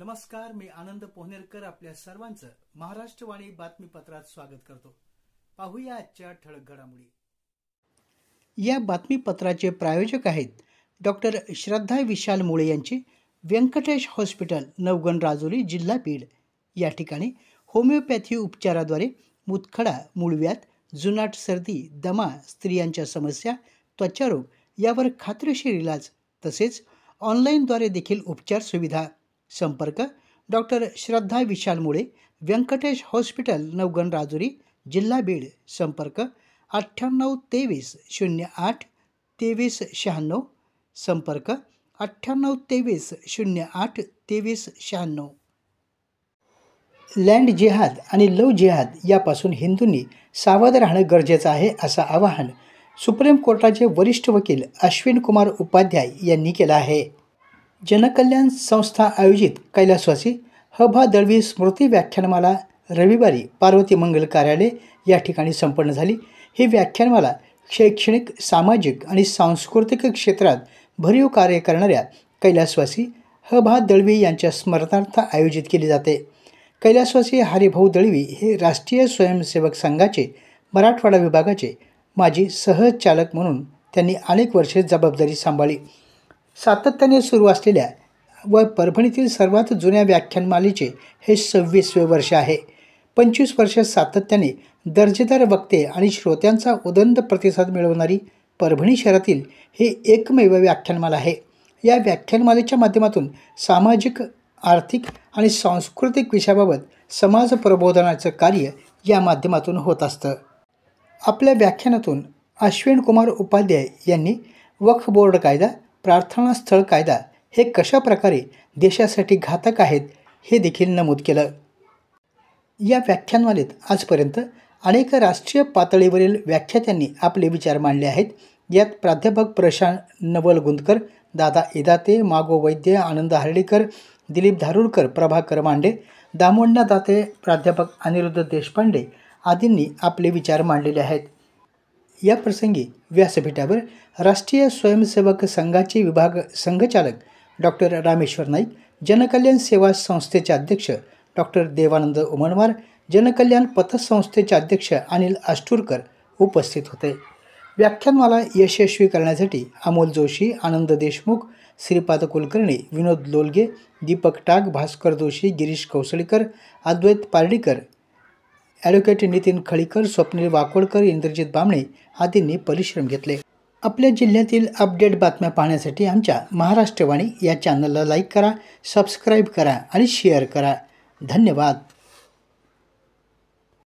नमस्कार, मी आनंद पोहनेरकर आपल्या सर्वांचं महाराष्ट्रवाणी बातमीपत्रात स्वागत करतो। पाहूया आजच्या ठळक घडामोडी। या बातमीपत्राचे प्रायोजक आहेत डॉक्टर श्रद्धा विशाल मुळे यांची व्यंकटेश हॉस्पिटल, नवगण राजुरी, जिल्हा बीड। या ठिकाणी होमिओपॅथी उपचाराद्वारे मुतखडा, मूळव्याध, जुनाट सर्दी, दमा, स्त्रियांच्या समस्या, त्वचारोग यावर खात्रीशीर इलाज तसेच ऑनलाईनद्वारे देखील उपचार सुविधा। संपर्क डॉक्टर श्रद्धा विशाल मुळे, व्यंकटेश हॉस्पिटल, नवगण राजुरी, जिल्हा बीड। संपर्क 9823 08 23 96। संपर्क 9823 08 23 96। लँड जिहाद आणि लव जिहाद यापासून हिंदूंनी सावध राहणं गरजेचं आहे, असं आवाहन सुप्रीम कोर्टाचे वरिष्ठ वकील अश्विन कुमार उपाध्याय यांनी केलं आहे। जनकल्याण संस्था आयोजित कैलासवासी ह.भा. दळवी स्मृती व्याख्यानमाला रविवारी पार्वती मंगल कार्यालय या ठिकाणी संपन्न झाली। ही व्याख्यानमाला शैक्षणिक, सामाजिक आणि सांस्कृतिक क्षेत्रात भरीव कार्य करणाऱ्या कैलासवासी ह.भा. दळवी यांच्या स्मरणार्थ आयोजित केली जाते। कैलासवासी हरिभाऊ दळवी हे राष्ट्रीय स्वयंसेवक संघाचे मराठवाडा विभागाचे माजी सहचालक म्हणून त्यांनी अनेक वर्षे जबाबदारी सांभाळली। सातत्याने सुरू असलेल्या व परभणीतील सर्वात जुन्या व्याख्यानमालेचे हे 26वे वर्ष आहे। 25 वर्ष सातत्याने दर्जेदार वक्ते आणि श्रोत्यांचा उदंड प्रतिसाद मिळवणारी परभणी शहरातील ही एकमेव व्याख्यानमाला आहे। या व्याख्यानमालेच्या माध्यमातून सामाजिक, आर्थिक आणि सांस्कृतिक विषयाबाबत समाज प्रबोधनाचं कार्य या माध्यमातून होत असतं। आपल्या व्याख्यानातून अश्विन कुमार उपाध्याय यांनी वक्फ बोर्ड कायदा, प्रार्थनास्थळ कायदा हे कशा प्रकारे देशासाठी घातक आहेत हे देखील नमूद केलं। या व्याख्यानमालेत आजपर्यंत अनेक राष्ट्रीय पातळीवरील व्याख्यात्यांनी आपले विचार मांडले आहेत। यात प्राध्यापक प्रशांत नवलगुंदकर, दादा इदाते, मागो वैद्य, आनंद हर्डीकर, दिलीप धारूरकर, प्रभाकर मांडे, दामोंडा दाते, प्राध्यापक अनिरुद्ध देशपांडे आदींनी आपले विचार मांडलेले आहेत। या प्रसंगी व्यासपीठावर राष्ट्रीय स्वयंसेवक संघाचे विभाग संघचालक डॉक्टर रामेश्वर नाईक, जनकल्याण सेवा संस्थेचे अध्यक्ष डॉक्टर देवानंद उमनवार, जनकल्याण पतसंस्थेचे अध्यक्ष अनिल अष्टूरकर उपस्थित होते। व्याख्यानमाला यशस्वी करण्यासाठी अमोल जोशी, आनंद देशमुख, श्रीपाद कुलकर्णी, विनोद लोलगे, दीपक टाक, भास्कर जोशी, गिरीश कौसळीकर, अद्वैत पार्डीकर, ॲडव्होकेट नितीन खळीकर, स्वप्नील वाकोडकर, इंद्रजित बामणे आदींनी परिश्रम घेतले। आपल्या जिल्ह्यातील अपडेट बातम्या पाहण्यासाठी आमच्या महाराष्ट्रवाणी या चॅनलला लाईक करा, सबस्क्राईब करा आणि शेअर करा। धन्यवाद।